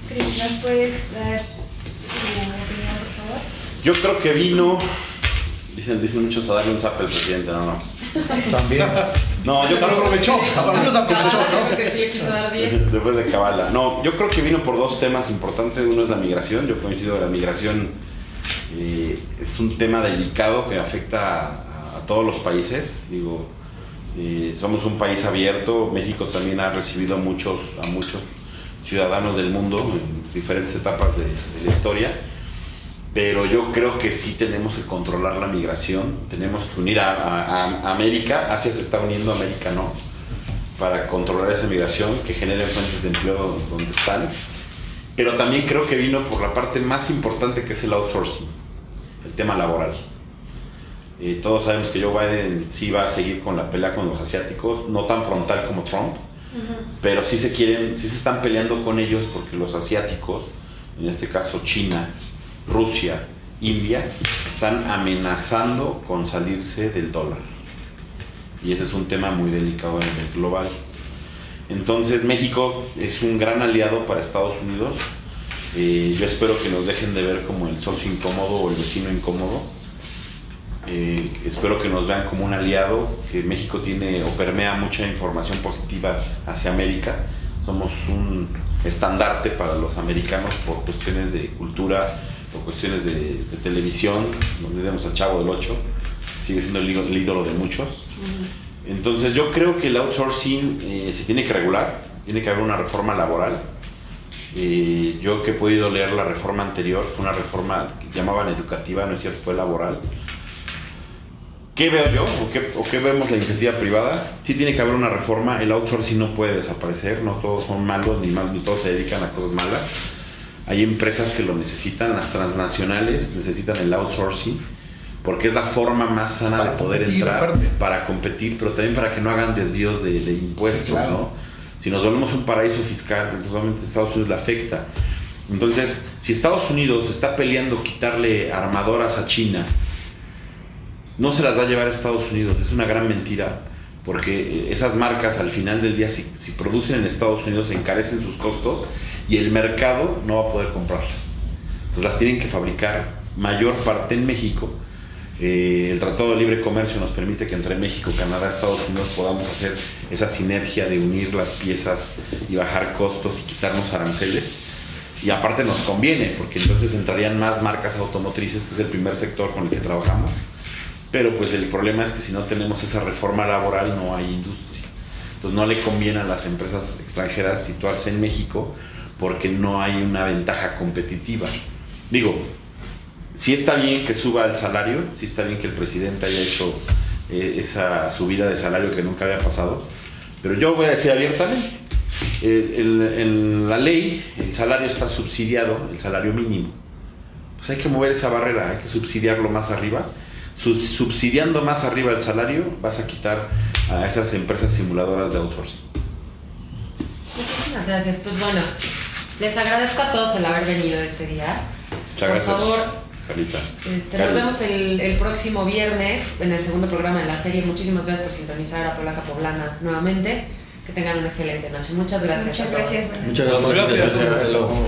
Cris, ¿nos puedes dar tu opinión, por favor? Yo creo que vino, dicen muchos a darle un zape al presidente, no. También. No, yo creo que Aprovechó, ¿no? Porque sí le quiso dar 10. después de Kabbalah. No, yo creo que vino por 2 temas importantes. Uno es la migración. Yo coincido que la migración es un tema delicado que afecta a todos los países. Digo, somos un país abierto. México también ha recibido a muchos ciudadanos del mundo en diferentes etapas de la historia. Pero yo creo que sí tenemos que controlar la migración, tenemos que unir a América, Asia se está uniendo, América no, para controlar esa migración, que generen fuentes de empleo donde están. Pero también creo que vino por la parte más importante, que es el outsourcing, el tema laboral. Todos sabemos que Joe Biden sí va a seguir con la pelea con los asiáticos, no tan frontal como Trump, pero sí se están peleando con ellos porque los asiáticos, en este caso China, Rusia, India, están amenazando con salirse del dólar. Y ese es un tema muy delicado a nivel global. Entonces México es un gran aliado para Estados Unidos. Yo espero que nos dejen de ver como el socio incómodo o el vecino incómodo. Espero que nos vean como un aliado, que México tiene o permea mucha información positiva hacia América. Somos un estandarte para los americanos por cuestiones de cultura, por cuestiones de televisión. No olvidemos al Chavo del 8, sigue siendo el ídolo de muchos. Entonces yo creo que el outsourcing se tiene que regular, tiene que haber una reforma laboral. Yo que he podido leer la reforma anterior, fue una reforma que llamaban educativa, no es cierto, fue laboral. ¿Qué veo yo? ¿O qué vemos la iniciativa privada? Sí tiene que haber una reforma, el outsourcing no puede desaparecer, no todos son malos, ni todos se dedican a cosas malas. Hay empresas que lo necesitan, las transnacionales necesitan el outsourcing, porque es la forma más sana de poder entrar, para competir, pero también para que no hagan desvíos de impuestos, claro, ¿no? Si nos volvemos un paraíso fiscal, pues solamente Estados Unidos le afecta. Entonces, si Estados Unidos está peleando quitarle armadoras a China, no se las va a llevar a Estados Unidos. Es una gran mentira, porque esas marcas al final del día, si producen en Estados Unidos, encarecen sus costos y el mercado no va a poder comprarlas. Entonces las tienen que fabricar mayor parte en México. El Tratado de Libre Comercio nos permite que entre México, Canadá, Estados Unidos podamos hacer esa sinergia de unir las piezas y bajar costos y quitarnos aranceles. Y aparte nos conviene, porque entonces entrarían más marcas automotrices, que es el primer sector con el que trabajamos. Pero pues el problema es que si no tenemos esa reforma laboral no hay industria. Entonces no le conviene a las empresas extranjeras situarse en México, porque no hay una ventaja competitiva. Digo, sí está bien que suba el salario, sí está bien que el presidente haya hecho esa subida de salario que nunca había pasado, pero yo voy a decir abiertamente, en la ley el salario está subsidiado, el salario mínimo. Pues hay que mover esa barrera, hay que subsidiarlo más arriba. Subsidiando más arriba el salario, vas a quitar a esas empresas simuladoras de outsourcing. Muchísimas gracias. Pues bueno, Les agradezco a todos el haber venido este día. Muchas gracias. Por favor, Carlita. nos vemos el próximo viernes en el segundo programa de la serie. Muchísimas gracias por sintonizar a Polaca Poblana nuevamente. Que tengan una excelente noche. Muchas gracias. Muchas a todos. gracias. Muchas gracias. Gracias. Hasta luego.